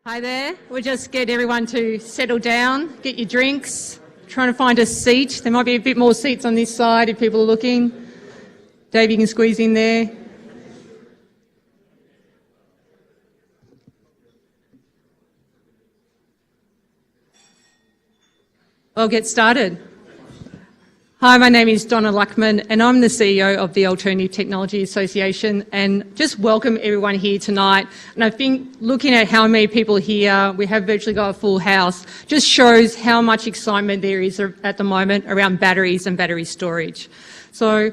Hi there. We'll just get everyone to settle down, get your drinks, trying to find a seat. There might be a bit more seats on this side if people are looking. Dave, you can squeeze in there. I'll get started. Hi, my name is Donna Luckman and I'm the CEO of the Alternative Technology Association, and just welcome everyone here tonight. And I think looking at how many people here, we have virtually got a full house, just shows how much excitement there is at the moment around batteries and battery storage. So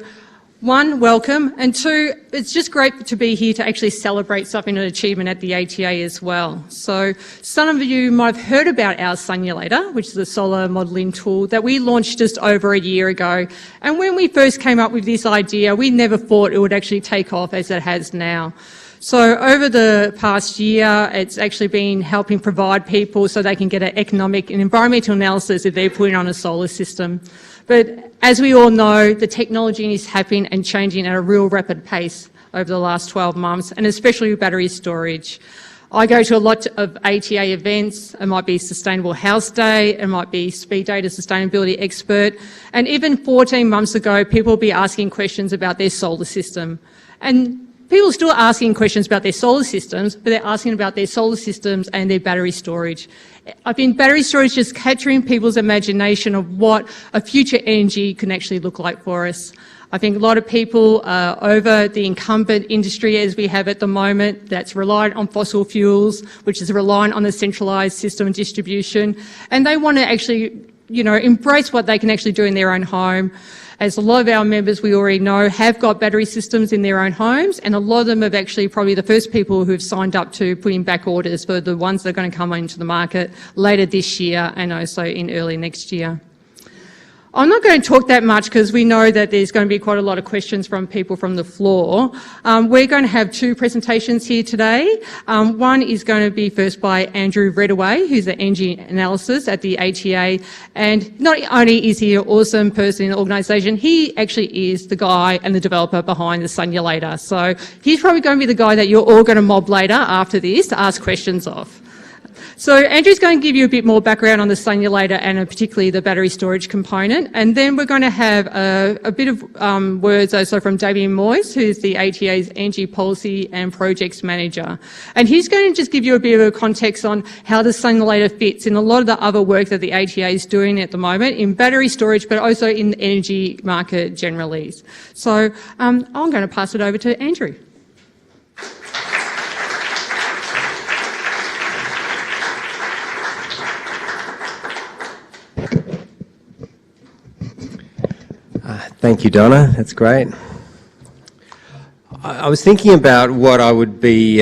one, welcome, and two, it's just great to be here to actually celebrate something, an achievement at the ATA as well. So some of you might have heard about our Sunulator, which is a solar modelling tool that we launched just over a year ago. And when we first came up with this idea, we never thought it would actually take off as it has now. So over the past year, it's actually been helping provide people so they can get an economic and environmental analysis if they're putting on a solar system. But as we all know, the technology is happening and changing at a real rapid pace over the last 12 months, and especially with battery storage. I go to a lot of ATA events. It might be Sustainable House Day, it might be Speed Data Sustainability Expert, and even 14 months ago, people will be asking questions about their solar system. And people are still asking questions about their solar systems, but they're asking about their solar systems and their battery storage. I think battery storage is capturing people's imagination of what a future energy can actually look like for us. I think a lot of people are over the incumbent industry as we have at the moment that's reliant on fossil fuels, which is reliant on the centralised system of distribution, and they want to actually, embrace what they can actually do in their own home. As a lot of our members, we already know, have got battery systems in their own homes, and a lot of them have actually probably the first people who've signed up to put in back orders for the ones that are going to come into the market later this year and also in early next year. I'm not going to talk that much because we know that there's going to be quite a lot of questions from people from the floor. We're going to have two presentations here today. One is going to be first by Andrew Redaway, who's the energy analysis at the ATA. And not only is he an awesome person in the organisation, he actually is the guy and the developer behind the Sunulator. So he's probably going to be the guy that you're all going to mob later after this to ask questions of. So Andrew's going to give you a bit more background on the Sunulator and particularly the battery storage component, and then we're going to have a bit of words also from Damien Moyes, who's the ATA's Energy Policy and Projects Manager. And he's going to just give you a bit of a context on how the Sunulator fits in a lot of the other work that the ATA is doing at the moment in battery storage, but also in the energy market generally. So I'm going to pass it over to Andrew. Thank you, Donna. That's great. I was thinking about what I would be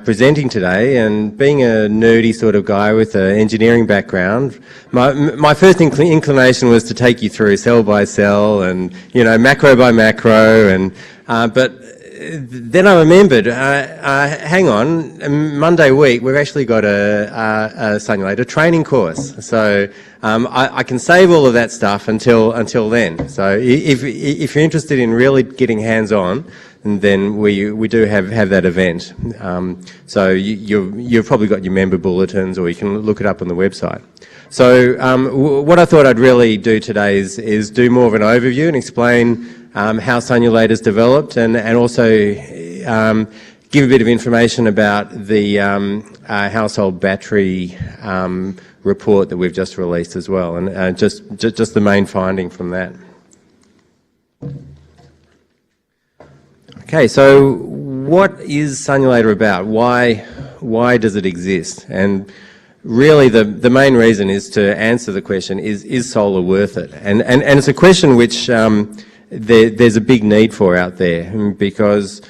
presenting today, and being a nerdy sort of guy with an engineering background, my first inclination was to take you through cell by cell and, macro by macro, and but then I remembered, hang on, Monday week we've actually got a Sunulator training course, so I can save all of that stuff until then. So if you're interested in really getting hands-on, then we do have that event. So you've probably got your member bulletins, or you can look it up on the website. So what I thought I'd really do today is do more of an overview and explain how Sunulator's developed, and also give a bit of information about the household battery report that we've just released as well, and just the main finding from that. Okay, so what is Sunulator about? Why does it exist? And really the main reason is to answer the question, is solar worth it? And it's a question which there's a big need for out there, because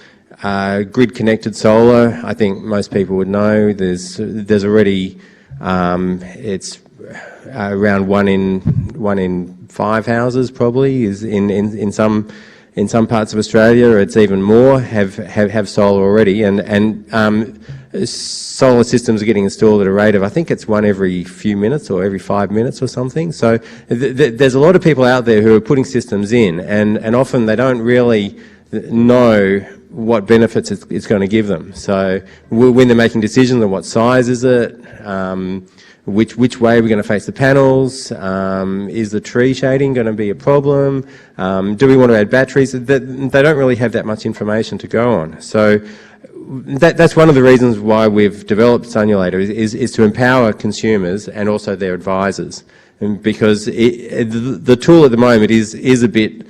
grid-connected solar, I think most people would know, there's already it's around one in 5 houses probably is in some parts of Australia. It's even more have solar already, and solar systems are getting installed at a rate of, I think it's one every few minutes or every 5 minutes or something. So there's a lot of people out there who are putting systems in, and often they don't really know what benefits it's going to give them. So when they're making decisions on what size is it, which way we're going to face the panels, is the tree shading going to be a problem, do we want to add batteries? They don't really have that much information to go on. So that's one of the reasons why we've developed Sunulator is to empower consumers and also their advisors, and because the tool at the moment is a bit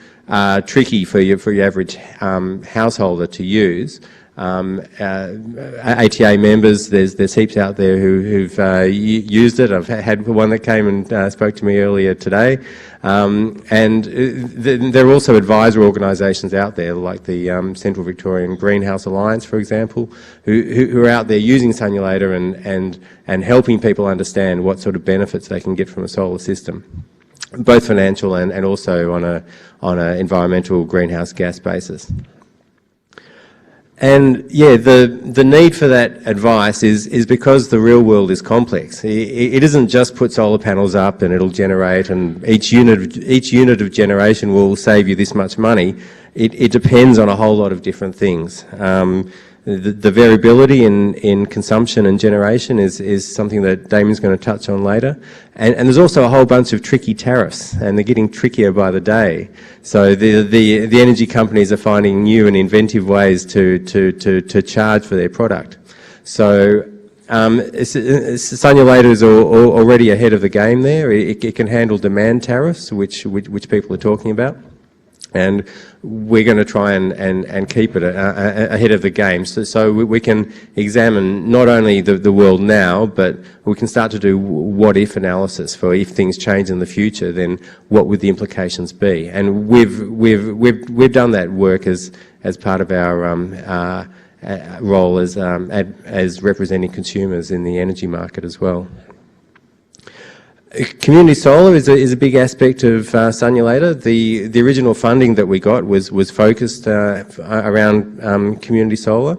tricky for your average householder to use. ATA members, there's heaps out there who've used it. I've had one that came and spoke to me earlier today, and there are also advisor organisations out there like the Central Victorian Greenhouse Alliance, for example, who are out there using Sunulator and helping people understand what sort of benefits they can get from a solar system, both financial and also on a environmental greenhouse gas basis. And yeah, the need for that advice is because the real world is complex. It isn't just put solar panels up and it'll generate, and each unit of generation will save you this much money. It depends on a whole lot of different things. The variability in consumption and generation is something that Damien's going to touch on later. And there's also a whole bunch of tricky tariffs, and they're getting trickier by the day. So the energy companies are finding new and inventive ways to charge for their product. So Sunulator is already ahead of the game there. It can handle demand tariffs, which people are talking about. And we're going to try and keep it ahead of the game, so we can examine not only the world now, but we can start to do what-if analysis for if things change in the future, then what would the implications be? And we've done that work as part of our role as representing consumers in the energy market as well. Community solar is a big aspect of Sunulator. The original funding that we got was focused around community solar,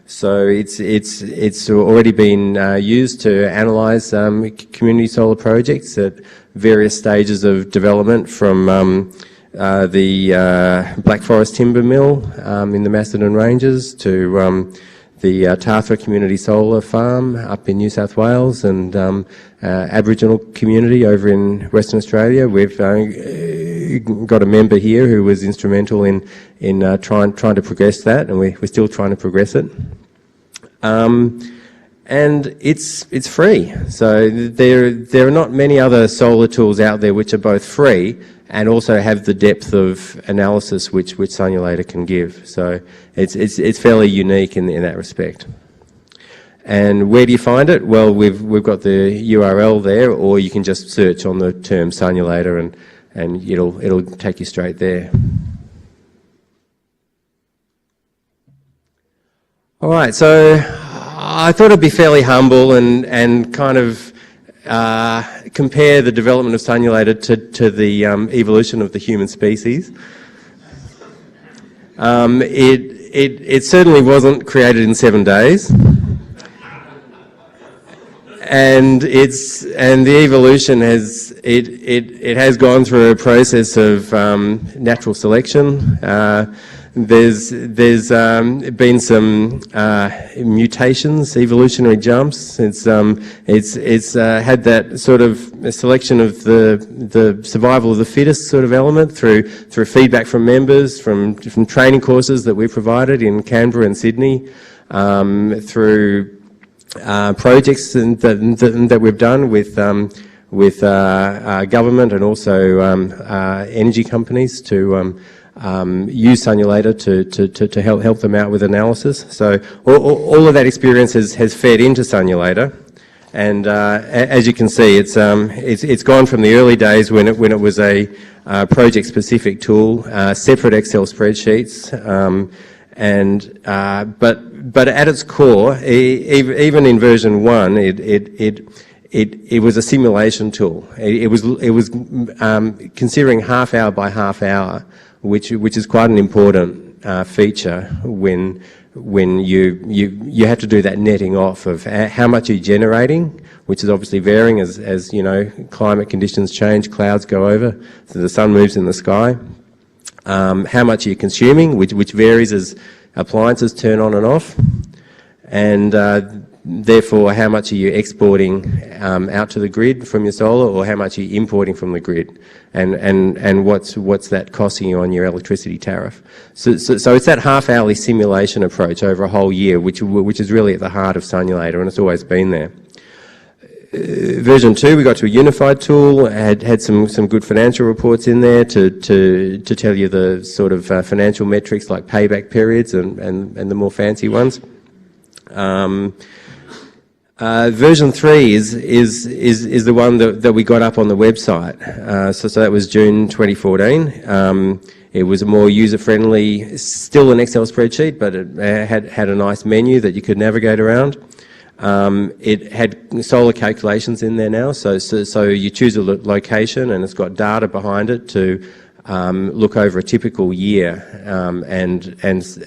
so it's already been used to analyse community solar projects at various stages of development, from the Black Forest Timber Mill in the Macedon Ranges to the Tarthra Community Solar Farm up in New South Wales, and Aboriginal community over in Western Australia. We've got a member here who was instrumental in trying to progress that, and we're still trying to progress it. And it's free. So there are not many other solar tools out there which are both free and also have the depth of analysis which Sunulator can give. So it's fairly unique in that respect. And where do you find it? Well, we've got the URL there, or you can just search on the term Sunulator and it'll take you straight there. All right, so I thought I'd be fairly humble and kind of compare the development of Sunulator to the evolution of the human species. It certainly wasn't created in 7 days, and the evolution has gone through a process of natural selection. There's been some mutations, evolutionary jumps. It's had that sort of selection of the survival of the fittest sort of element through feedback from members, from training courses that we provided in Canberra and Sydney, through projects that we've done with government and also energy companies to use Sunulator to help them out with analysis. So all of that experience has fed into Sunulator, and as you can see, it's gone from the early days when it was a project-specific tool, separate Excel spreadsheets, but at its core, even in version 1, it was a simulation tool. It was considering half hour by half hour, which is quite an important feature when you have to do that netting off of how much you're generating, which is obviously varying as you know, climate conditions change, clouds go over, so the sun moves in the sky. How much you're consuming, which varies as appliances turn on and off, and therefore how much are you exporting out to the grid from your solar, or how much are you importing from the grid, and what's that costing you on your electricity tariff. So it's that half-hourly simulation approach over a whole year, which is really at the heart of Sunulator, and it's always been there. Version 2, we got to a unified tool, had some good financial reports in there to tell you the sort of financial metrics like payback periods and the more fancy ones. Version 3 is the one that we got up on the website. So that was June 2014. It was a more user-friendly, still an Excel spreadsheet, but it had a nice menu that you could navigate around. It had solar calculations in there now, so you choose a location and it's got data behind it to look over a typical year, and it's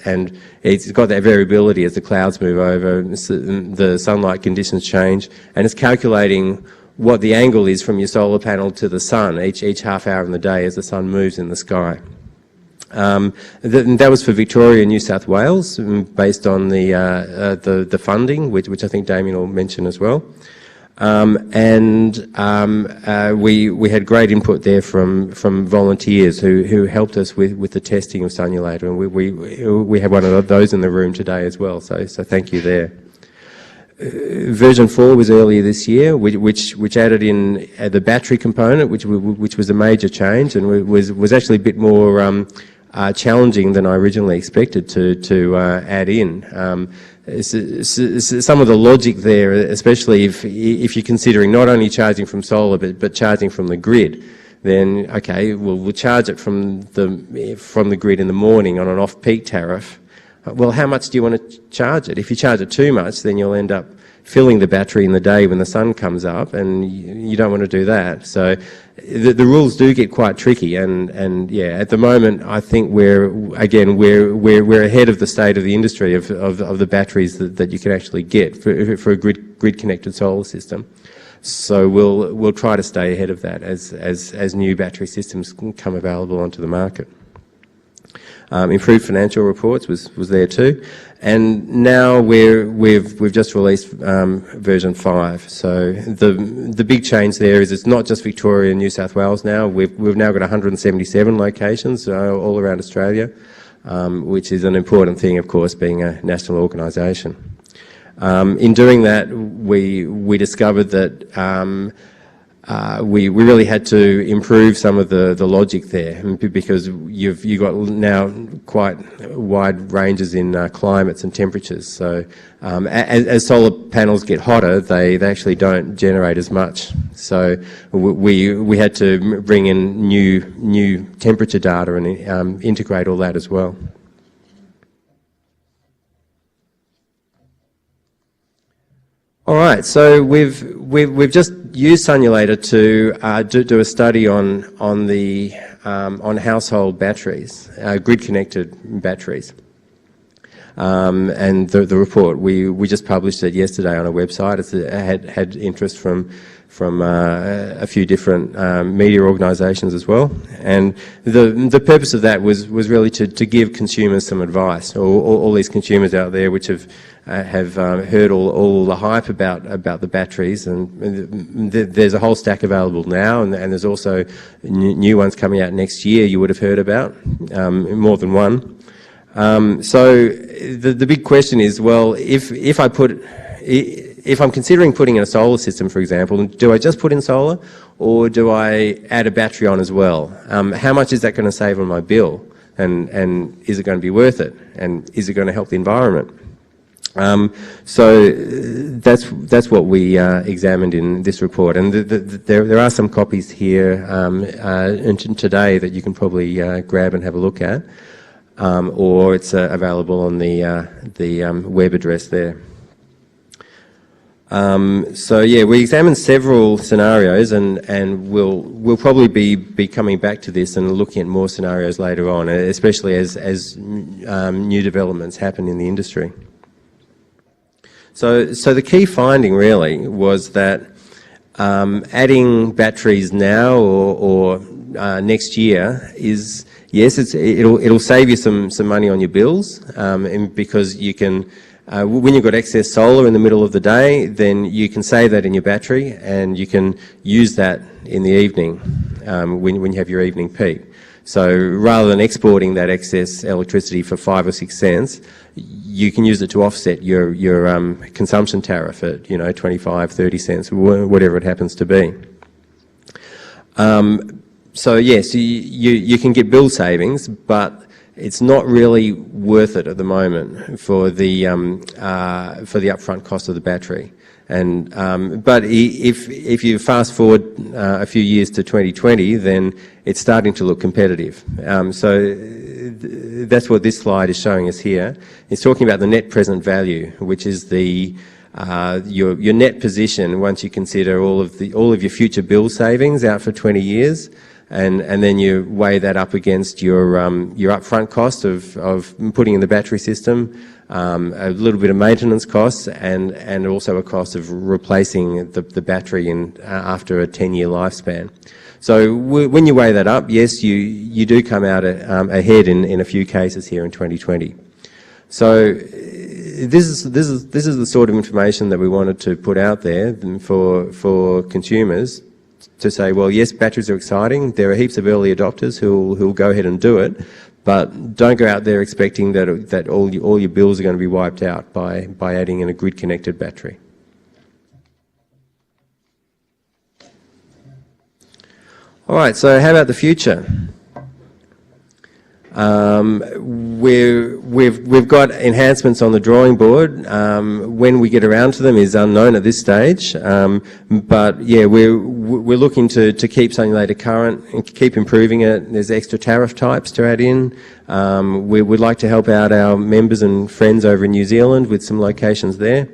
got that variability as the clouds move over, the sunlight conditions change, and it's calculating what the angle is from your solar panel to the sun each half hour in the day as the sun moves in the sky. That was for Victoria and New South Wales, based on the funding, which I think Damien will mention as well. We had great input there from volunteers who helped us with the testing of Sunulator, and we had one of those in the room today as well. So thank you there. Version 4 was earlier this year, which added in the battery component, which was a major change, and was actually a bit more challenging than I originally expected to add in. Some of the logic there, especially if you're considering not only charging from solar but charging from the grid, then okay, we'll charge it from the grid in the morning on an off-peak tariff. Well, how much do you want to charge it? If you charge it too much, then you'll end up filling the battery in the day when the sun comes up, and you don't want to do that. So the rules do get quite tricky, and yeah, at the moment I think we're ahead of the state of the industry of the batteries that you can actually get for a grid connected solar system. So we'll try to stay ahead of that as new battery systems come available onto the market. Improved financial reports was there too, and now we've just released version 5. So the big change there is it's not just Victoria and New South Wales now. We've now got 177 locations all around Australia, which is an important thing, of course, being a national organisation. In doing that, we discovered that we really had to improve some of the logic there, because you've got now quite wide ranges in climates and temperatures. So as solar panels get hotter, they actually don't generate as much. So we had to bring in new temperature data and integrate all that as well. All right, so we've just used Sunulator to do a study on household batteries, grid-connected batteries, and the report we just published it yesterday on our website. It had interest from a few different media organisations as well, and the purpose of that was really to give consumers some advice, all these consumers out there which have heard all the hype about the batteries, and there's a whole stack available now, and there's also new ones coming out next year you would have heard about, more than one. So the big question is, well, if I'm considering putting in a solar system, for example, do I just put in solar, or do I add a battery on as well? How much is that going to save on my bill, and is it going to be worth it, and is it going to help the environment? So that's what we examined in this report, and there are some copies here today that you can probably grab and have a look at, or it's available on the web address there. So yeah, we examined several scenarios, and we'll probably be coming back to this and looking at more scenarios later on, especially as new developments happen in the industry. So the key finding really was that adding batteries now or next year is yes, it'll save you some money on your bills, and because you can, when you've got excess solar in the middle of the day, then you can save that in your battery, and you can use that in the evening when you have your evening peak. So rather than exporting that excess electricity for 5 or 6 cents, you can use it to offset your consumption tariff at 25, 30 cents, whatever it happens to be. So yes, you can get bill savings, but it's not really worth it at the moment for the upfront cost of the battery. And but if you fast forward a few years to 2020, then it's starting to look competitive. So that's what this slide is showing us here. It's talking about the net present value, which is the your net position once you consider all of your future bill savings out for 20 years. And then you weigh that up against your upfront cost of putting in the battery system, a little bit of maintenance costs, and also a cost of replacing the battery after a 10-year lifespan. So when you weigh that up, yes, you do come out ahead in a few cases here in 2020. So this is the sort of information that we wanted to put out there for consumers, to say, well, yes, batteries are exciting. There are heaps of early adopters who'll go ahead and do it, but don't go out there expecting that all your bills are going to be wiped out by adding in a grid-connected battery. All right, so how about the future? We've got enhancements on the drawing board. When we get around to them is unknown at this stage. But yeah, we're looking to keep Sunulator current and keep improving it. There's extra tariff types to add in. We'd like to help out our members and friends over in New Zealand with some locations there.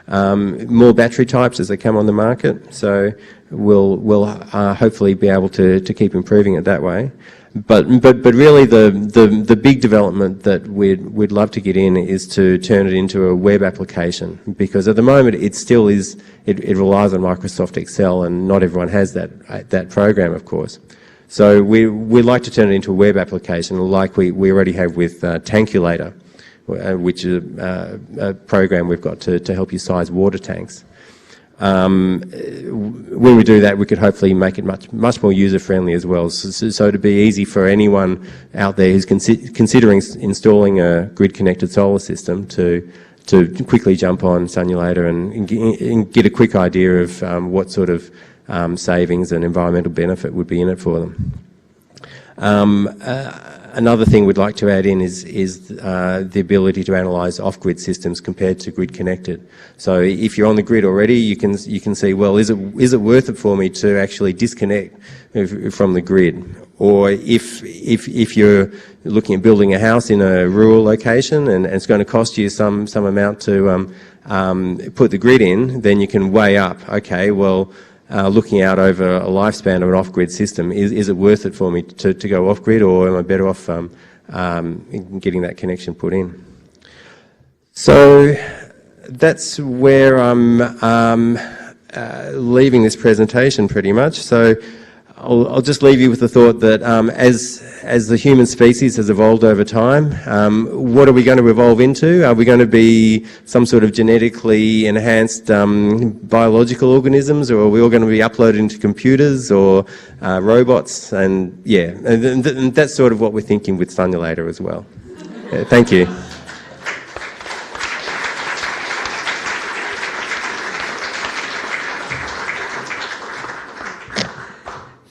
More battery types as they come on the market. So we'll hopefully be able to keep improving it that way. But really the big development that we'd love to get in is to turn it into a web application, because at the moment it still is, it relies on Microsoft Excel, and not everyone has that program, of course. So we'd like to turn it into a web application like we already have with Tankulator, which is a program we've got to help you size water tanks. When we do that, we could hopefully make it much more user-friendly as well. So to be easy for anyone out there who's considering installing a grid-connected solar system to quickly jump on Sunulator and get a quick idea of what sort of savings and environmental benefit would be in it for them. Another thing we'd like to add in is the ability to analyse off-grid systems compared to grid-connected. So if you're on the grid already, you can see, well, is it worth it for me to actually disconnect from the grid? Or if you're looking at building a house in a rural location and it's going to cost you some amount to put the grid in, then you can weigh up, okay, well, looking out over a lifespan of an off-grid system, is it worth it for me to go off-grid, or am I better off getting that connection put in? So that's where I'm leaving this presentation pretty much. So I'll just leave you with the thought that as the human species has evolved over time, what are we going to evolve into? Are we going to be some sort of genetically enhanced biological organisms, or are we all going to be uploaded into computers or robots? And yeah, and that's sort of what we're thinking with Sunulator as well. Yeah, thank you.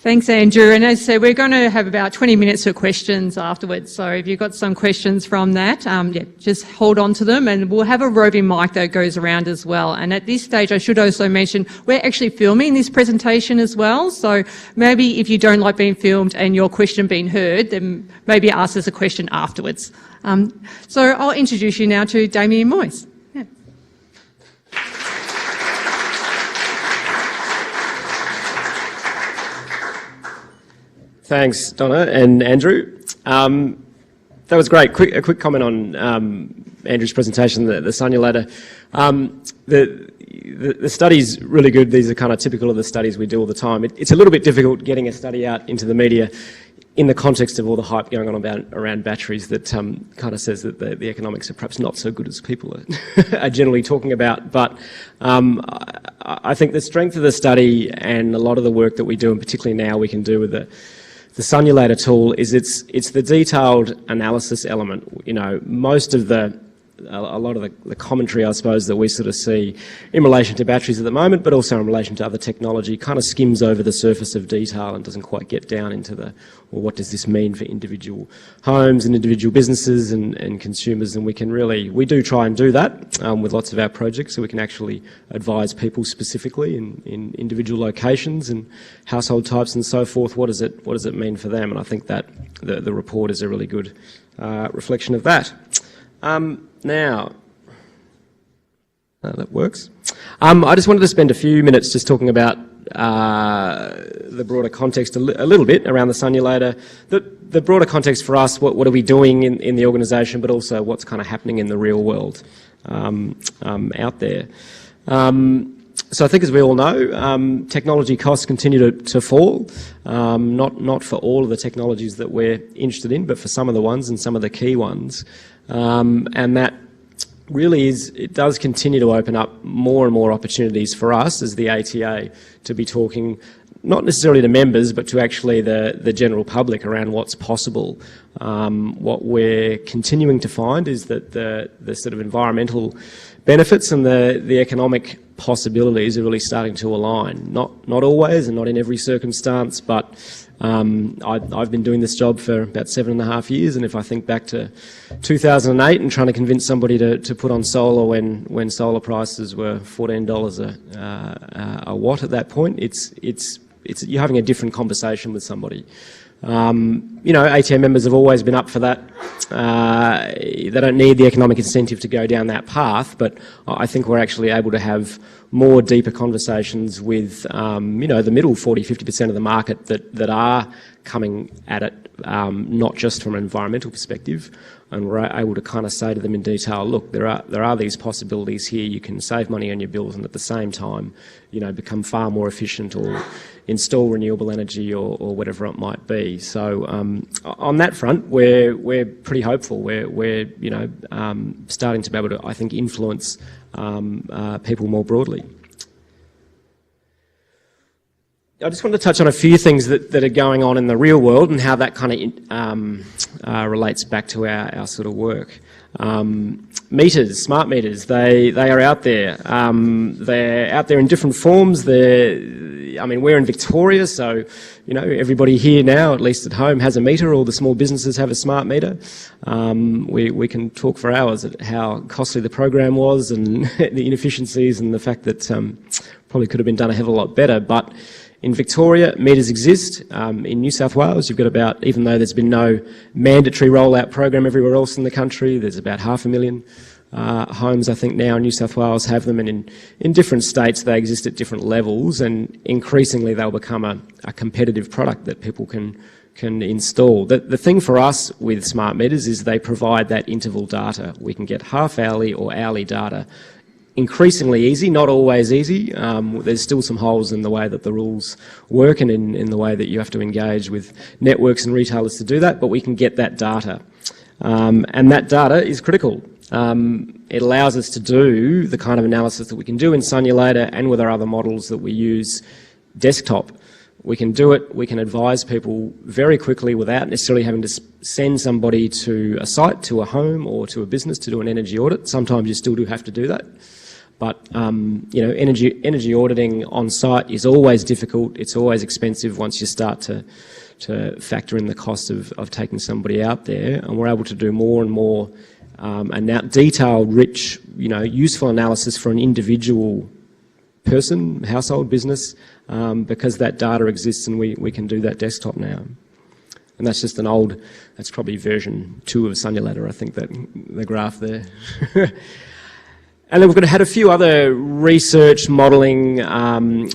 Thanks, Andrew. And as I said, we're going to have about 20 minutes for questions afterwards. So if you've got some questions from that, yeah, just hold on to them, and we'll have a roving mic that goes around as well. And at this stage, I should also mention, we're actually filming this presentation as well. So maybe if you don't like being filmed and your question being heard, then maybe ask us a question afterwards. So I'll introduce you now to Damien Moyes. Yeah. Thanks, Donna and Andrew. That was great. A quick comment on Andrew's presentation, the Sunulator. The study's really good. These are kind of typical of the studies we do all the time. It's a little bit difficult getting a study out into the media in the context of all the hype going on around batteries, that kind of says that the economics are perhaps not so good as people are generally talking about. But I think the strength of the study and a lot of the work that we do, and particularly now we can do with the Sunulator tool, is it's the detailed analysis element. You know, most of a lot of the commentary, I suppose, that we sort of see in relation to batteries at the moment, but also in relation to other technology, kind of skims over the surface of detail and doesn't quite get down into well, what does this mean for individual homes and individual businesses and consumers? And we do try and do that with lots of our projects, so we can actually advise people specifically in individual locations and household types and so forth. What does it mean for them? And I think that the report is a really good reflection of that. Now, that works. I just wanted to spend a few minutes just talking about the broader context a little bit around the Sunulator. The broader context for us, what are we doing in the organisation, but also what's kind of happening in the real world out there. So I think, as we all know, technology costs continue to fall, not for all of the technologies that we're interested in, but for some of the ones and some of the key ones. And that really it does continue to open up more and more opportunities for us as the ATA to be talking not necessarily to members, but to actually the general public around what's possible. What we're continuing to find is that the sort of environmental benefits and the economic possibilities are really starting to align. Not always and not in every circumstance, but I've been doing this job for about 7.5 years, and if I think back to 2008 and trying to convince somebody to put on solar when solar prices were $14 a watt at that point, you're having a different conversation with somebody. You know, ATA members have always been up for that. They don't need the economic incentive to go down that path, but I think we're actually able to have more deeper conversations with, you know, the middle 40-50% of the market that are coming at it, not just from an environmental perspective, and we're able to kind of say to them in detail, look, there are these possibilities here. You can save money on your bills and at the same time, you know, become far more efficient or install renewable energy or whatever it might be. So on that front, we're pretty hopeful. We're you know, starting to be able to, I think, influence people more broadly. I just wanted to touch on a few things that are going on in the real world and how that kind of relates back to our sort of work. Meters, smart meters, they are out there. They're out there in different forms. I mean, we're in Victoria, so, you know, everybody here now, at least at home, has a meter. All the small businesses have a smart meter. We can talk for hours at how costly the program was and the inefficiencies and the fact that probably could have been done a hell of a lot better. But in Victoria, meters exist. In New South Wales, you've got about, even though there's been no mandatory rollout program everywhere else in the country, there's about 500,000 homes, I think, now in New South Wales have them, and in different states they exist at different levels, and increasingly they'll become a competitive product that people can install. The thing for us with smart meters is they provide that interval data. We can get half-hourly or hourly data. Increasingly easy, not always easy. There's still some holes in the way that the rules work and in the way that you have to engage with networks and retailers to do that, but we can get that data. And that data is critical. It allows us to do the kind of analysis that we can do in Sunulator and with our other models that we use desktop. We can do it, we can advise people very quickly without necessarily having to send somebody to a site, to a home or to a business to do an energy audit. Sometimes you still do have to do that. But you know, energy auditing on site is always difficult. It's always expensive once you start to factor in the cost of taking somebody out there. And we're able to do more and more detailed, rich, you know, useful analysis for an individual person, household, business, because that data exists and we can do that desktop now. And that's just that's probably version 2 of Sunulator, I think, that the graph there. And then we've had a few other research, modelling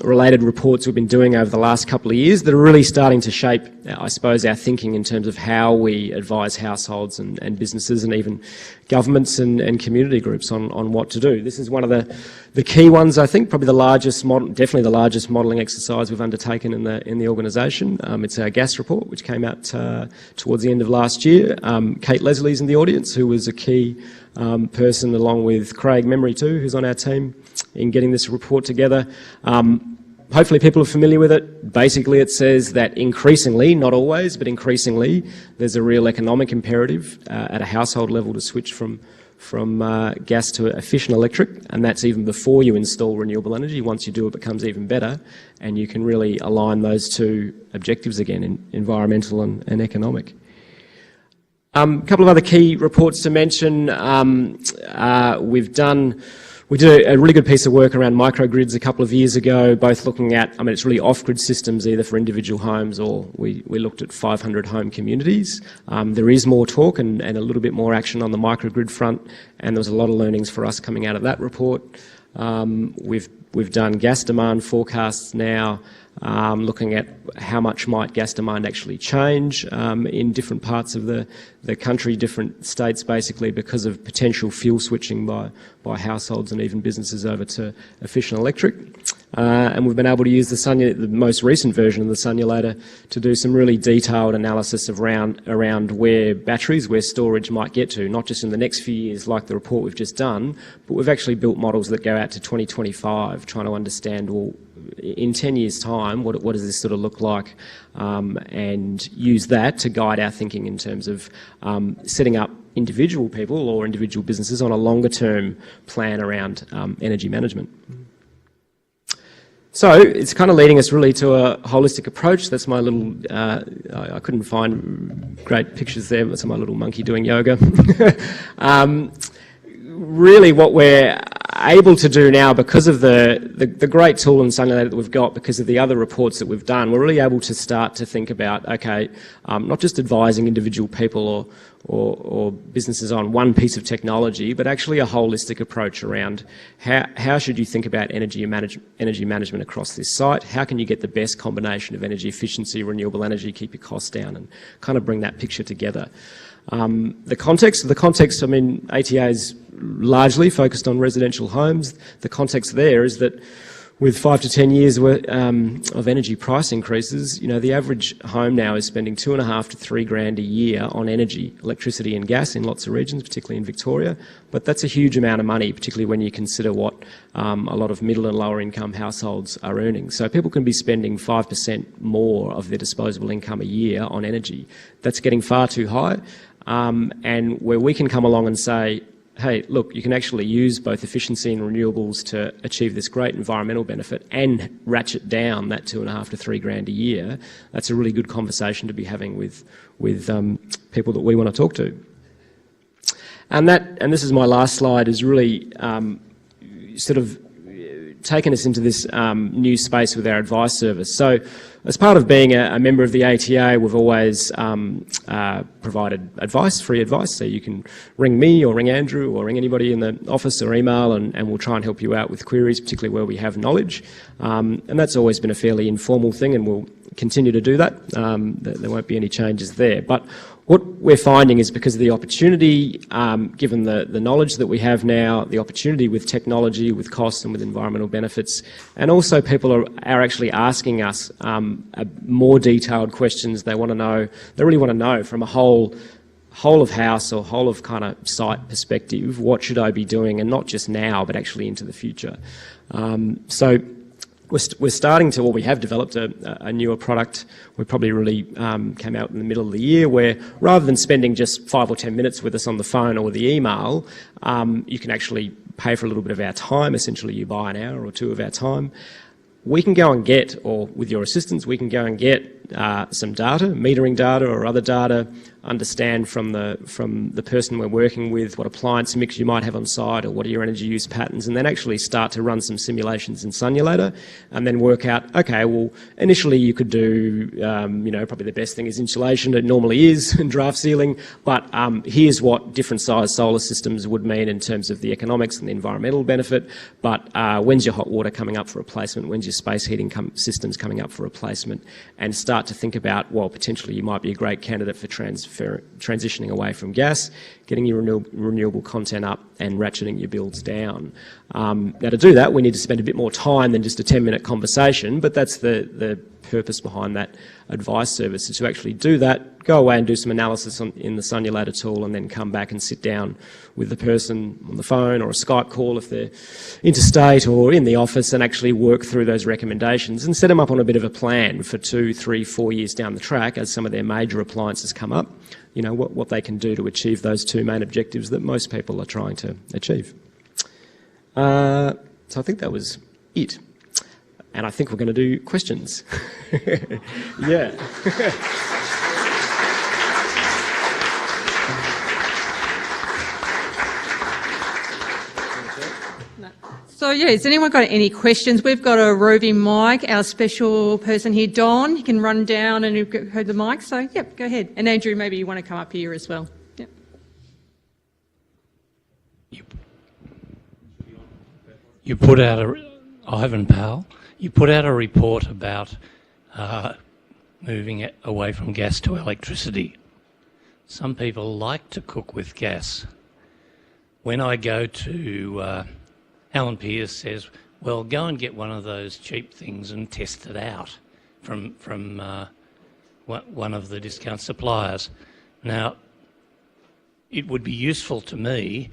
related reports we've been doing over the last couple of years that are really starting to shape, I suppose, our thinking in terms of how we advise households and businesses and even governments and community groups on what to do. This is one of the key ones, I think, probably the largest, definitely the largest modelling exercise we've undertaken in the organisation. It's our gas report, which came out towards the end of last year. Kate Leslie's in the audience, who was a key person, along with Craig Memory too, who's on our team, in getting this report together. Hopefully people are familiar with it. Basically it says that increasingly, not always, but increasingly, there's a real economic imperative at a household level to switch from gas to efficient electric, and that's even before you install renewable energy. Once you do, it becomes even better, and you can really align those two objectives again, environmental and economic. A couple of other key reports to mention. We did a really good piece of work around microgrids a couple of years ago, both looking at, it's really off-grid systems either for individual homes, or we looked at 500 home communities. There is more talk and a little bit more action on the microgrid front, and there was a lot of learnings for us coming out of that report. We've done gas demand forecasts now, looking at how much might gas demand actually change in different parts of the country, different states basically, because of potential fuel switching by households and even businesses over to efficient electric. And we've been able to use the most recent version of the Sunulator to do some really detailed analysis around where batteries, where storage might get to, not just in the next few years like the report we've just done, but we've actually built models that go out to 2025, trying to understand, well, in 10 years' time, what does this sort of look like, and use that to guide our thinking in terms of setting up individual people or individual businesses on a longer-term plan around energy management. So it's kind of leading us really to a holistic approach. That's my little, I couldn't find great pictures there, but it's my little monkey doing yoga. Really what we're able to do now, because of the great tool in Sunulator that we've got, because of the other reports that we've done, we're really able to start to think about, okay, not just advising individual people or businesses on one piece of technology, but actually a holistic approach around how should you think about energy management across this site? How can you get the best combination of energy efficiency, renewable energy, keep your costs down, and kind of bring that picture together. The context, ATA is largely focused on residential homes. The context there is that with 5 to 10 years of energy price increases, the average home now is spending $2.5 to $3 grand a year on energy, electricity and gas in lots of regions, particularly in Victoria. But that's a huge amount of money, particularly when you consider what a lot of middle and lower income households are earning. So people can be spending 5% more of their disposable income a year on energy. That's getting far too high. And where we can come along and say, hey, look, you can actually use both efficiency and renewables to achieve this great environmental benefit and ratchet down that $2.5 to $3 grand a year, that's a really good conversation to be having with people that we want to talk to. And this is my last slide, is really sort of taken us into this new space with our advice service. So as part of being a member of the ATA, we've always provided advice, free advice. So you can ring me or ring Andrew or ring anybody in the office or email, and we'll try and help you out with queries, particularly where we have knowledge. And that's always been a fairly informal thing, and we'll continue to do that. There won't be any changes there. But what we're finding is, because of the opportunity, given the knowledge that we have now, the opportunity with technology, with costs and with environmental benefits, and also people are actually asking us more detailed questions. They really want to know from a whole of house or whole of kind of site perspective, what should I be doing, and not just now, but actually into the future. So we're starting to, we have developed a newer product. We probably really came out in the middle of the year, where rather than spending just 5 or 10 minutes with us on the phone or the email, you can actually pay for a little bit of our time. Essentially, you buy an hour or two of our time. We can go and get, or with your assistance, we can go and get some data, metering data or other data, understand from the person we're working with what appliance mix you might have on site or what are your energy use patterns, and then actually start to run some simulations in Sunulator and then work out, okay, well, initially you could do, probably the best thing is insulation. It normally is, and draft ceiling, but here's what different size solar systems would mean in terms of the economics and the environmental benefit, but when's your hot water coming up for replacement? When's your space heating systems coming up for replacement? And start to think about, well, potentially you might be a great candidate for transitioning away from gas, getting your renewable content up and ratcheting your bills down. Now to do that, we need to spend a bit more time than just a 10-minute conversation, but that's the purpose behind that advice service, is to actually do that, go away and do some analysis in the Sunulator tool, and then come back and sit down with the person on the phone or a Skype call if they're interstate or in the office, and actually work through those recommendations and set them up on a bit of a plan for 2, 3, 4 years down the track as some of their major appliances come up, what they can do to achieve those two main objectives that most people are trying to achieve. So I think that was it. And I think we're going to do questions. Yeah. So yeah, has anyone got any questions? We've got a roving mic, our special person here, Don. He can run down and heard the mic. So yep, go ahead. And Andrew, maybe you want to come up here as well. Yep. You put out Ivan Powell. You put out a report about moving away from gas to electricity. Some people like to cook with gas. When I go to, Alan Pierce says, well, go and get one of those cheap things and test it out from one of the discount suppliers. Now, it would be useful to me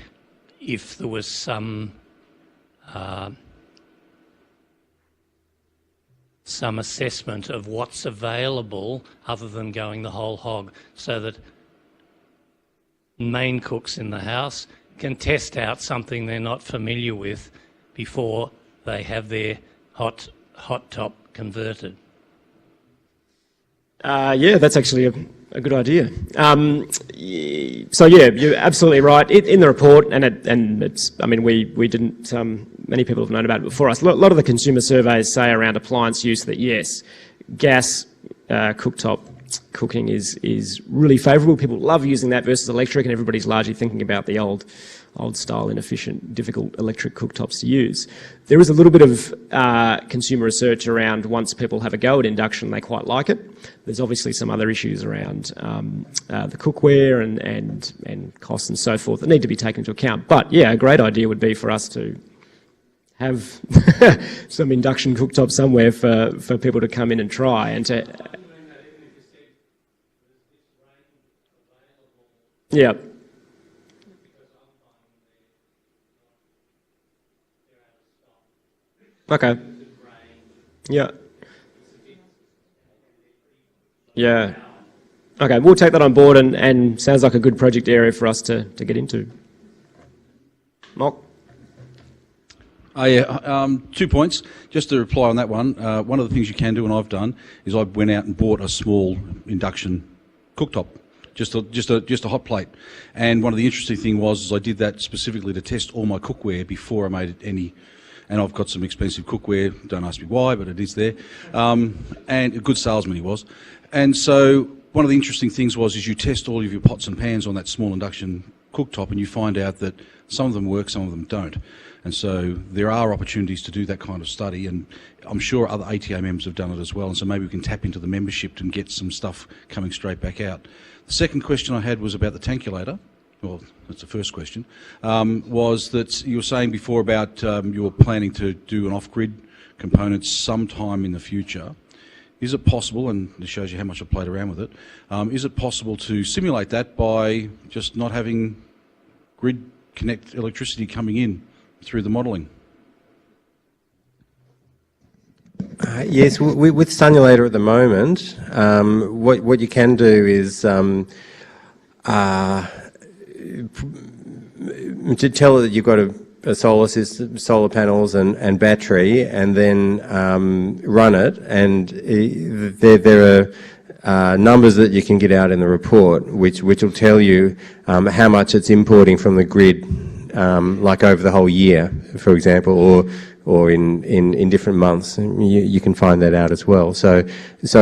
if there was some assessment of what's available other than going the whole hog, so that main cooks in the house can test out something they're not familiar with before they have their hot top converted. Yeah, that's actually a good idea. So yeah, you're absolutely right. In the report, and it's, I mean, we didn't. Many people have known about it before us. A lot of the consumer surveys say around appliance use that yes, gas cooktop cooking is really favourable. People love using that versus electric, and everybody's largely thinking about the old style, inefficient, difficult electric cooktops to use. There is a little bit of consumer research around once people have a go at induction, they quite like it. There's obviously some other issues around the cookware and costs and so forth that need to be taken into account. But yeah, a great idea would be for us to have some induction cooktop somewhere for people to come in and try and to... Yeah. Okay. Yeah. Yeah. Okay, we'll take that on board, and sounds like a good project area for us to get into. Mark? Yeah, 2 points. Just to reply on that one, one of the things you can do, and I've done, is I went out and bought a small induction cooktop. Just a hot plate. And one of the interesting things was I did that specifically to test all my cookware before I made any. And I've got some expensive cookware, don't ask me why, but it is there. And a good salesman he was. And so one of the interesting things is you test all of your pots and pans on that small induction cooktop, and you find out that some of them work, some of them don't. And so there are opportunities to do that kind of study, and I'm sure other ATA members have done it as well, and so maybe we can tap into the membership and get some stuff coming straight back out. The second question I had was about the tankulator. Well, that's the first question, was that you were saying before about you were planning to do an off-grid component sometime in the future. Is it possible, and this shows you how much I've played around with it, is it possible to simulate that by just not having grid connect electricity coming in through the modelling? Yes, with Sunulator at the moment, what you can do is to tell it that you've got a a solar system, solar panels and battery, and then run it. And there are numbers that you can get out in the report, which will tell you how much it's importing from the grid, like over the whole year, for example, or in different months. You can find that out as well. So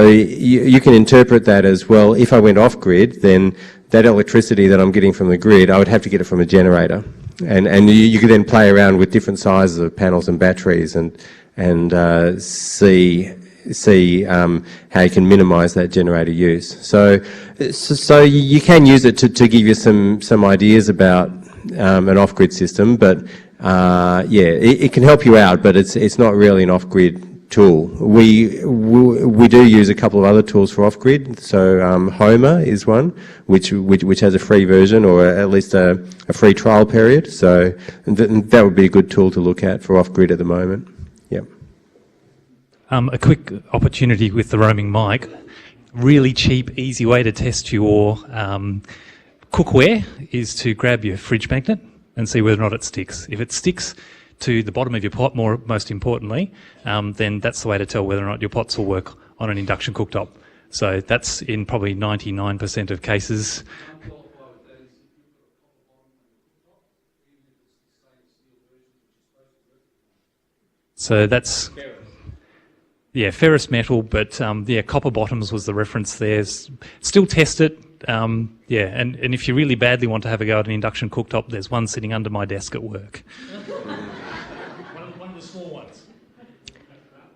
you can interpret that as, well, if I went off grid, then that electricity that I'm getting from the grid, I would have to get it from a generator. And you could then play around with different sizes of panels and batteries and see how you can minimise that generator use. So you can use it to give you some ideas about an off-grid system, but it can help you out, but it's not really an off-grid tool. We do use a couple of other tools for off-grid. So Homer is one, which has a free version, or at least a free trial period. So that would be a good tool to look at for off-grid at the moment. Yeah. A quick opportunity with the roaming mic. Really cheap, easy way to test your cookware is to grab your fridge magnet and see whether or not it sticks. If it sticks to the bottom of your pot, most importantly, then that's the way to tell whether or not your pots will work on an induction cooktop. So that's in probably 99% of cases. So that's, yeah, ferrous metal, but copper bottoms was the reference there. Still test it. And if you really badly want to have a go at an induction cooktop, there's one sitting under my desk at work. One of the small ones.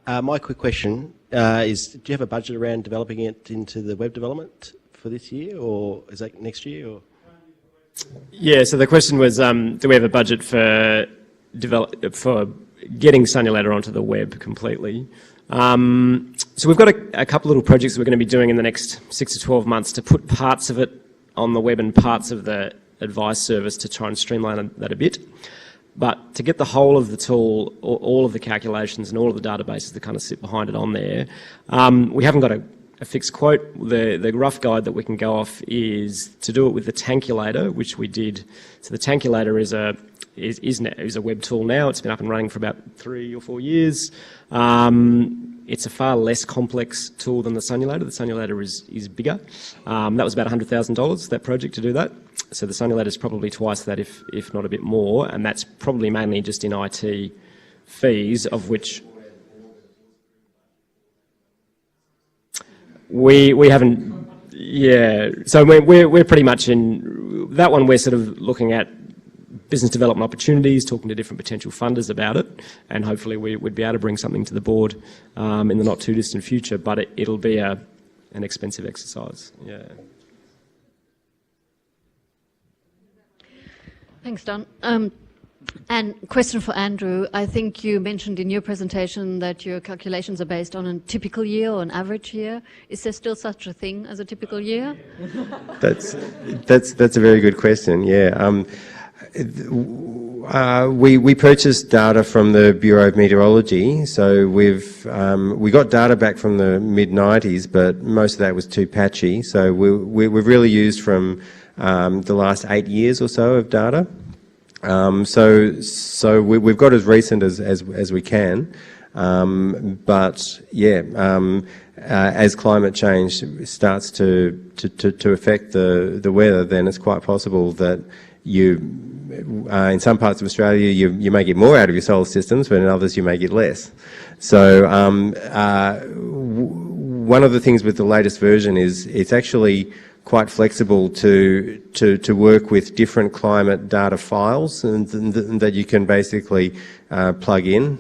My quick question is, do you have a budget around developing it into the web development for this year, or is that next year? Or? Yeah, so the question was, do we have a budget for getting Sunulator onto the web completely? So we've got a couple little projects we're going to be doing in the next 6 to 12 months to put parts of it on the web and parts of the advice service to try and streamline that a bit. But to get the whole of the tool, all of the calculations and all of the databases that kind of sit behind it on there, we haven't got a fixed quote. The rough guide that we can go off is to do it with the Tankulator, which we did. So the Tankulator is a web tool now. It's been up and running for about 3 or 4 years. It's a far less complex tool than the Sunulator. The Sunulator is bigger. That was about $100,000, that project, to do that. So the Sunulator is probably twice that, if not a bit more, and that's probably mainly just in IT fees, of which we haven't. Yeah, so we're pretty much in that one. We're sort of looking at business development opportunities, talking to different potential funders about it, and hopefully we'd be able to bring something to the board in the not too distant future. But it'll be an expensive exercise. Yeah. Thanks, Don. And question for Andrew. I think you mentioned in your presentation that your calculations are based on a typical year or an average year. Is there still such a thing as a typical year? That's a very good question. Yeah. We purchased data from the Bureau of Meteorology, so we got data back from the mid-90s, but most of that was too patchy. So we've really used from the last 8 years or so of data. So we've got as recent as we can, but yeah, as climate change starts to affect the weather, then it's quite possible that in some parts of Australia you may get more out of your solar systems, but in others you may get less. So one of the things with the latest version is it's actually quite flexible to work with different climate data files and that you can basically plug in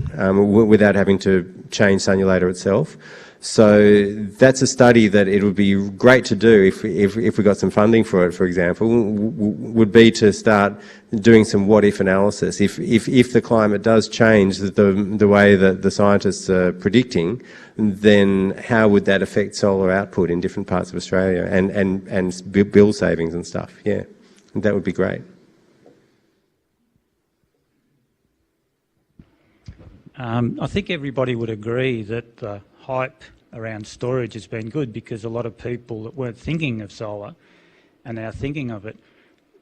without having to change Sunulator itself. So that's a study that it would be great to do if we got some funding for it, for example, would be to start doing some what-if analysis. If the climate does change the way that the scientists are predicting, then how would that affect solar output in different parts of Australia and bill savings and stuff? Yeah, that would be great. I think everybody would agree that the hype around storage has been good, because a lot of people that weren't thinking of solar are now thinking of it.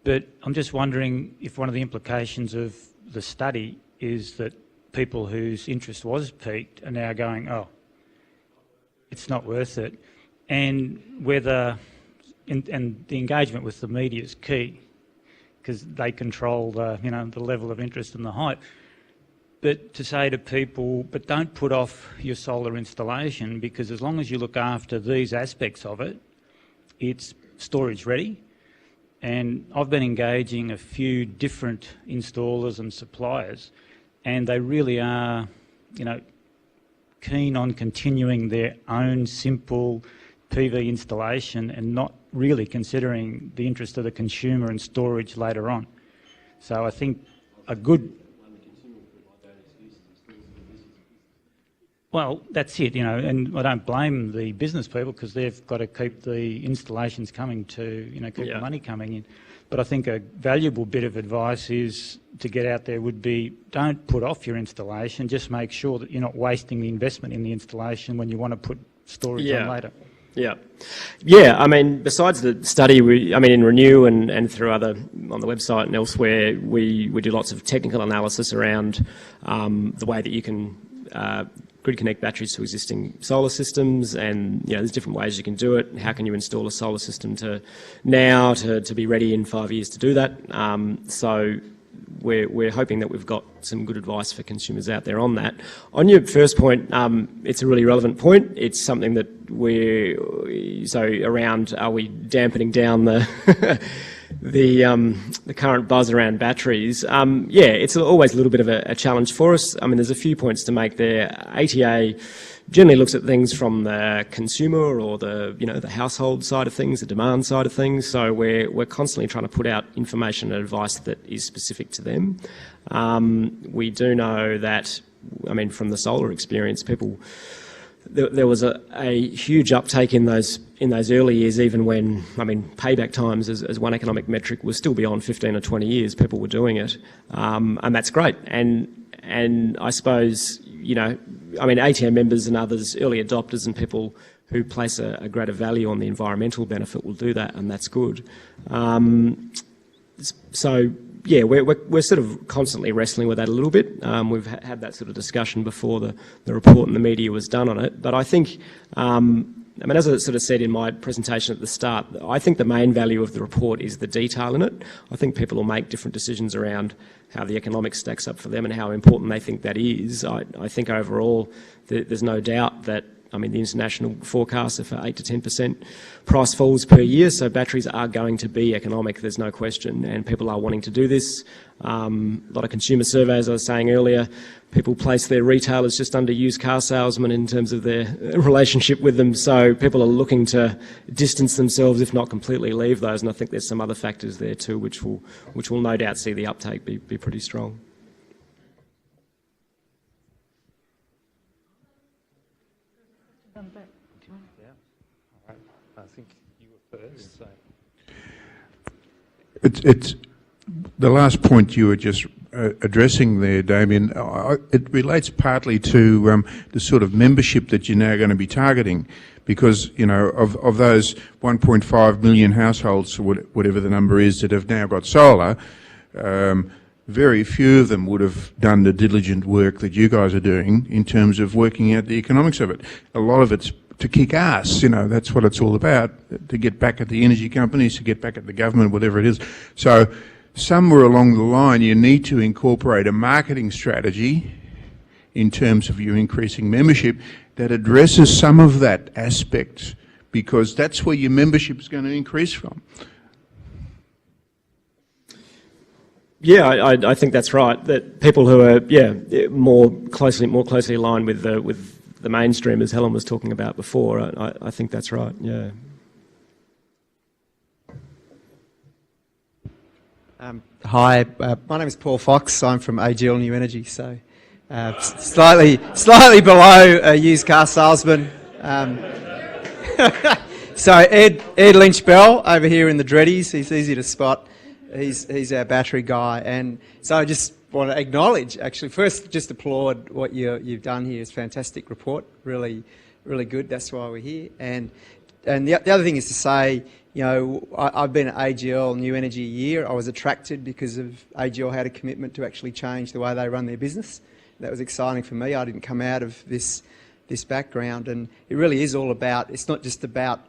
But I'm just wondering if one of the implications of the study is that people whose interest was piqued are now going, oh, it's not worth it. And and the engagement with the media is key, because they control the level of interest and the hype. But to say to people, but don't put off your solar installation, because as long as you look after these aspects of it, it's storage ready. And I've been engaging a few different installers and suppliers, and they really are, keen on continuing their own simple PV installation and not really considering the interest of the consumer and storage later on. So I think a good... Well, that's it, and I don't blame the business people, because they've got to keep the installations coming to, keep the money coming in. But I think a valuable bit of advice is to get out there would be, don't put off your installation, just make sure that you're not wasting the investment in the installation when you want to put storage on later. Yeah, I mean, besides the study, in Renew and through other, on the website and elsewhere, we do lots of technical analysis around the way that you can grid connect batteries to existing solar systems, and there's different ways you can do it. How can you install a solar system to be ready in 5 years to do that? So we're hoping that we've got some good advice for consumers out there on that. On your first point, it's a really relevant point. It's something that around, are we dampening down the the current buzz around batteries? It's always a little bit of a challenge for us. I mean, there's a few points to make there. ATA generally looks at things from the consumer or the household side of things, the demand side of things. So we're constantly trying to put out information and advice that is specific to them. We do know that, from the solar experience, there was a huge uptake in those early years, even when, payback times as one economic metric was still beyond 15 or 20 years, people were doing it. And that's great. And I suppose, ATM members and others, early adopters and people who place a greater value on the environmental benefit will do that, and that's good. We're sort of constantly wrestling with that a little bit. We've had that sort of discussion before the report and the media was done on it. But I think, as I sort of said in my presentation at the start, I think the main value of the report is the detail in it. I think people will make different decisions around how the economics stacks up for them and how important they think that is. I think overall there's no doubt that the international forecasts are for 8 to 10% price falls per year, so batteries are going to be economic, there's no question, and people are wanting to do this. A lot of consumer surveys, I was saying earlier, people place their retailers just under used car salesmen in terms of their relationship with them, so people are looking to distance themselves, if not completely leave those, and I think there's some other factors there too which will no doubt see the uptake be pretty strong. I think you were first. So. It's the last point you were just addressing there, Damien. It relates partly to the sort of membership that you're now going to be targeting, because of those 1.5 million households, or whatever the number is, that have now got solar. Very few of them would have done the diligent work that you guys are doing in terms of working out the economics of it. A lot of it's to kick ass, that's what it's all about, to get back at the energy companies, to get back at the government, whatever it is. So somewhere along the line you need to incorporate a marketing strategy in terms of your increasing membership that addresses some of that aspect, because that's where your membership is going to increase from. Yeah, I think that's right. That people who are more closely aligned with the mainstream, as Helen was talking about before, I think that's right. Yeah. Hi, my name is Paul Fox. I'm from AGL New Energy, so slightly below a used car salesman. So Ed Lynch-Bell over here in the Dreadies, he's easy to spot. He's our battery guy, and so I just want to acknowledge, actually, first just applaud what you've done here. It's a fantastic report, really good. That's why we're here. And the other thing is to say, You know, I've been at AGL New Energy a year. I was attracted because of AGL had a commitment to actually change the way they run their business. That was exciting for me. I didn't come out of this background, and it really is all about, it's not just about,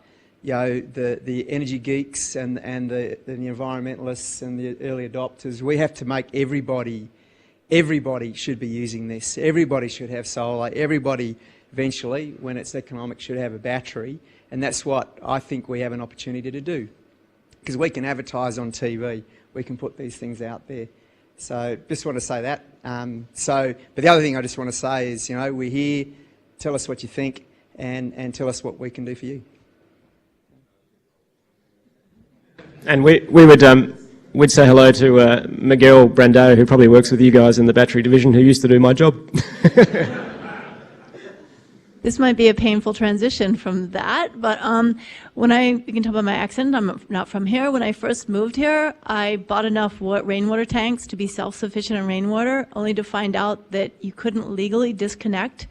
you know, the energy geeks and the environmentalists and the early adopters. We have to make everybody should be using this. Everybody should have solar. Everybody, eventually, when it's economic, should have a battery. And that's what I think we have an opportunity to do. Because we can advertise on TV. We can put these things out there. So just want to say that. But the other thing I just want to say is, you know, we're here. Tell us what you think and tell us what we can do for you. And we'd say hello to Miguel Brando, who probably works with you guys in the battery division, who used to do my job. This might be a painful transition from that, but you can tell by my accent, I'm not from here. When I first moved here, I bought enough rainwater tanks to be self-sufficient in rainwater, only to find out that you couldn't legally disconnect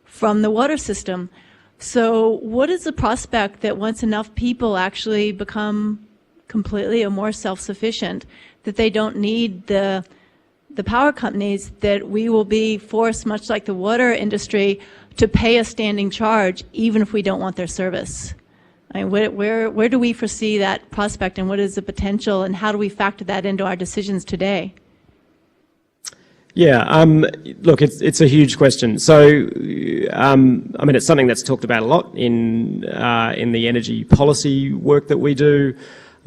from the water system. So what is the prospect that once enough people actually become completely or more self-sufficient, that they don't need the power companies, that we will be forced, much like the water industry, to pay a standing charge even if we don't want their service? I mean, where do we foresee that prospect, and what is the potential, and how do we factor that into our decisions today? Yeah, look, it's a huge question. So, I mean, it's something that's talked about a lot in the energy policy work that we do.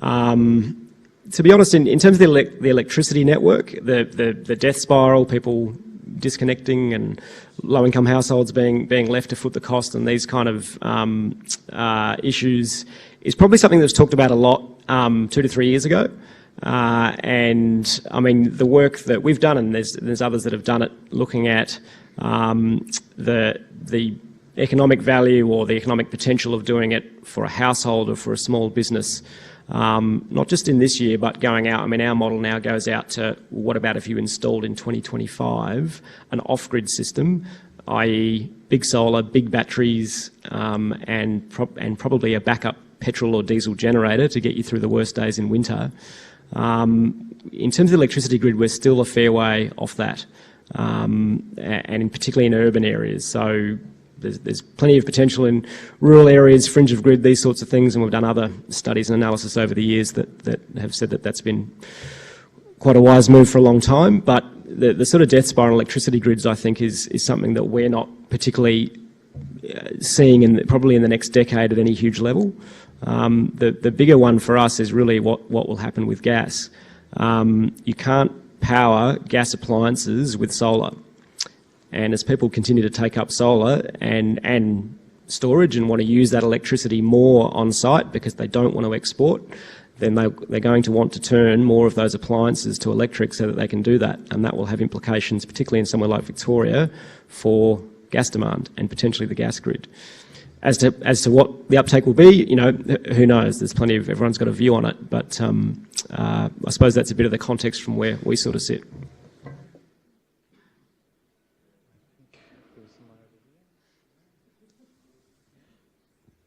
To be honest, in terms of the electricity network, the death spiral, people disconnecting and low-income households being left to foot the cost, and these kind of issues is probably something that's talked about a lot 2 to 3 years ago. And I mean, the work that we've done, and there's others that have done it, looking at the economic value or the economic potential of doing it for a household or for a small business. Not just in this year, but going out. I mean, our model now goes out to, what about if you installed in 2025 an off-grid system, i.e. big solar, big batteries, and probably a backup petrol or diesel generator to get you through the worst days in winter. In terms of the electricity grid, we're still a fair way off that, and particularly in urban areas. So there's plenty of potential in rural areas, fringe of grid, these sorts of things, and we've done other studies and analysis over the years that have said that that's been quite a wise move for a long time. But the sort of death spiral electricity grids, I think, is something that we're not particularly seeing probably in the next decade at any huge level. The bigger one for us is really what will happen with gas. You can't power gas appliances with solar. And as people continue to take up solar and storage and want to use that electricity more on site because they don't want to export, then they're going to want to turn more of those appliances to electric so that they can do that. And that will have implications, particularly in somewhere like Victoria, for gas demand and potentially the gas grid. As to what the uptake will be, you know, who knows? Everyone's got a view on it, but I suppose that's a bit of the context from where we sort of sit.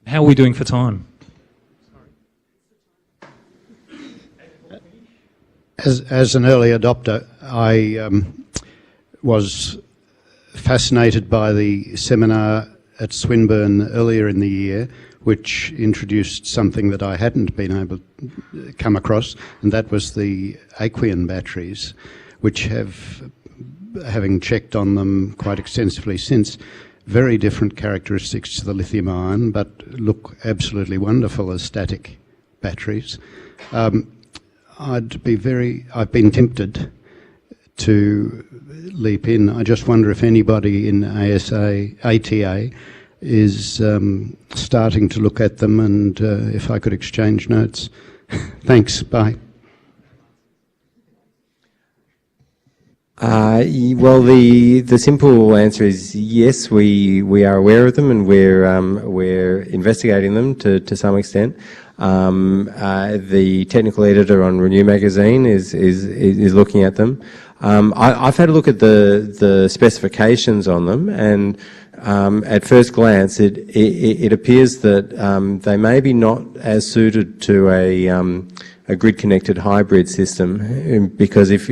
How are we doing for time? As an early adopter, I was fascinated by the seminar at Swinburne earlier in the year, which introduced something that I hadn't been able to come across, and that was the Aquion batteries, which having checked on them quite extensively since, very different characteristics to the lithium ion, but look absolutely wonderful as static batteries. I've been tempted to leap in. I just wonder if anybody in ATA is starting to look at them, and if I could exchange notes. Thanks, bye. Well, the simple answer is yes, we are aware of them, and we're investigating them to some extent. The technical editor on Renew magazine is looking at them. I've had a look at the specifications on them, and at first glance, it appears that they may be not as suited to a grid-connected hybrid system, because if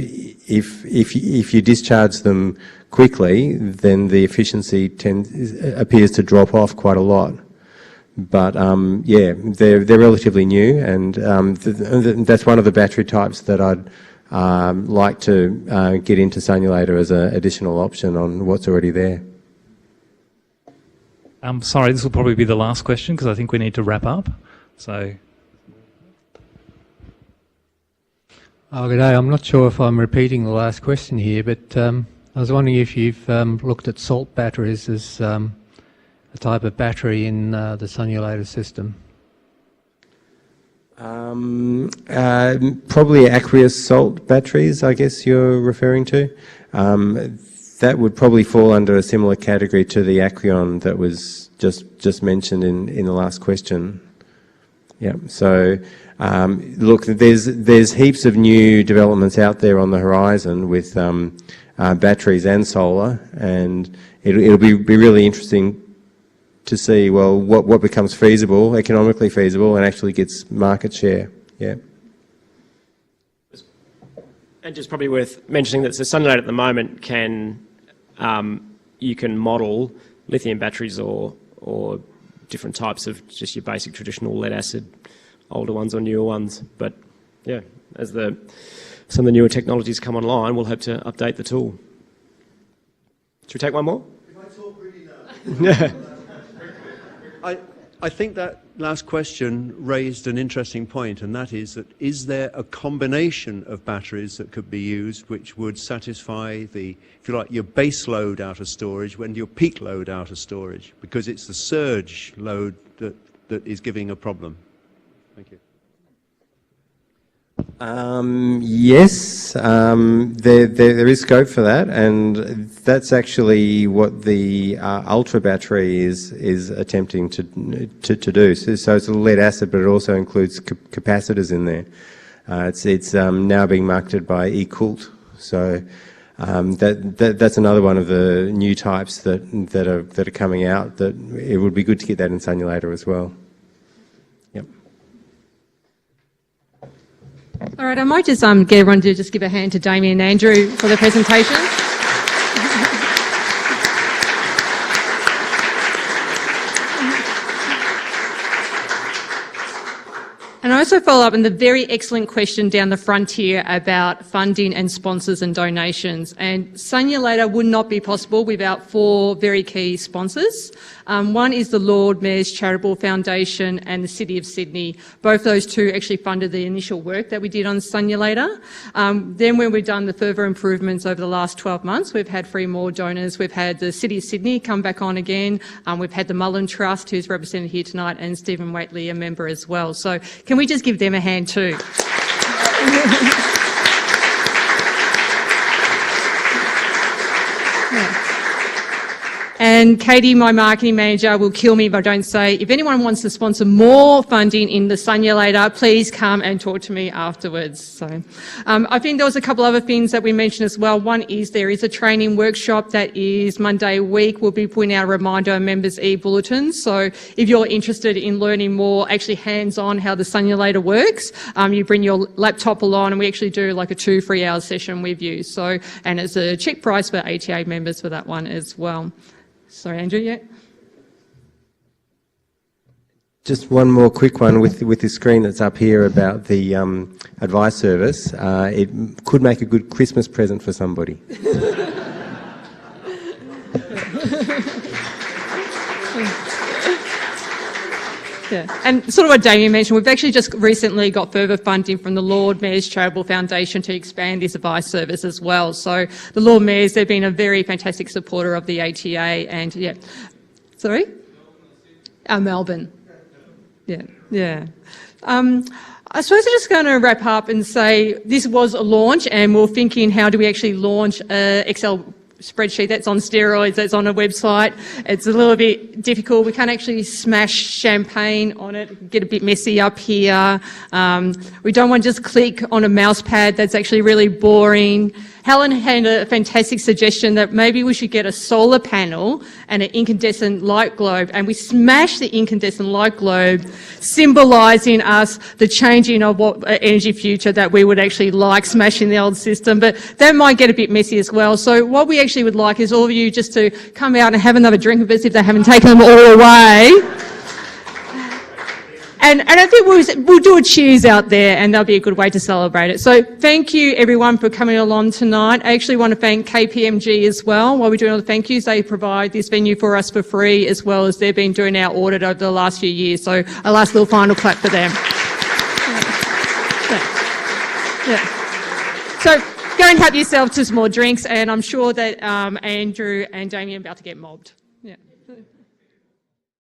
you discharge them quickly, then the efficiency appears to drop off quite a lot. But yeah, they're relatively new, and that's one of the battery types that I'd like to get into Sunulator as an additional option on what's already there. Sorry, this will probably be the last question because I think we need to wrap up. So. Oh, good day. I'm not sure if I'm repeating the last question here, but I was wondering if you've looked at salt batteries as a type of battery in the Sunulator system. Probably aqueous salt batteries, I guess you're referring to. That would probably fall under a similar category to the Aqueon that was just mentioned in the last question. Yeah. So, look, there's heaps of new developments out there on the horizon with batteries and solar, and it'll be really interesting to see, well, what becomes feasible, economically feasible, and actually gets market share. Yeah. And just probably worth mentioning that Sunulator at the moment you can model lithium batteries or different types of just your basic traditional lead acid, older ones or newer ones. But yeah, as some of the newer technologies come online, we'll hope to update the tool. Should we take one more? If I talk really loud. I think that last question raised an interesting point, and that is there a combination of batteries that could be used which would satisfy the, if you like, your base load out of storage and your peak load out of storage, because it's the surge load that is giving a problem? Thank you. Yes, there is scope for that, and that's actually what the Ultra battery is attempting to do. So it's a lead acid, but it also includes capacitors in there. It's now being marketed by eCoult. So that's another one of the new types that are coming out. That it would be good to get that in Sunulator as well. All right, I might just get everyone to just give a hand to Damien and Andrew for the presentation. And I also follow up on the very excellent question down the front here about funding and sponsors and donations. And Sunulator would not be possible without 4 very key sponsors. One is the Lord Mayor's Charitable Foundation and the City of Sydney. Both those two actually funded the initial work that we did on Sunulator. Then when we've done the further improvements over the last 12 months, we've had 3 more donors. We've had the City of Sydney come back on again. We've had the Mullen Trust, who's represented here tonight, and Stephen Waitley, a member as well. So can we just give them a hand too? And Katie, my marketing manager, will kill me if I don't say, if anyone wants to sponsor more funding in the Sunulator, please come and talk to me afterwards. So I think there was a couple other things that we mentioned as well. One is there is a training workshop that is Monday week. We'll be putting out a reminder on members' e-bulletins. So if you're interested in learning more, actually hands-on how the Sunulator works, you bring your laptop along and we actually do like a 2-3 hour session with you. So, and it's a cheap price for ATA members for that one as well. Sorry, Andrew, yeah? Just one more quick one with the screen that's up here about the advice service. It could make a good Christmas present for somebody. Yeah. And sort of what Damien mentioned, we've actually just recently got further funding from the Lord Mayor's Charitable Foundation to expand this advice service as well. So the Lord Mayors, they've been a very fantastic supporter of the ATA and, yeah. Sorry? Melbourne. Yeah, yeah. I suppose I'm just going to wrap up and say this was a launch and we're thinking how do we actually launch an Excel spreadsheet that's on steroids, that's on a website. It's a little bit difficult. We can't actually smash champagne on it, get a bit messy up here. We don't want to just click on a mouse pad. That's actually really boring. Helen had a fantastic suggestion that maybe we should get a solar panel and an incandescent light globe, and we smash the incandescent light globe, symbolising us the changing of what energy future that we would actually like, smashing the old system. But that might get a bit messy as well. So what we actually would like is all of you just to come out and have another drink of us if they haven't taken them all away. And I think we'll do a cheers out there, and that'll be a good way to celebrate it. So thank you, everyone, for coming along tonight. I actually want to thank KPMG as well. While we're doing all the thank yous, they provide this venue for us for free, as well as they've been doing our audit over the last few years. So a last little final clap for them. Yeah. So go and help yourself to some more drinks, and I'm sure that Andrew and Damien are about to get mobbed. Yeah.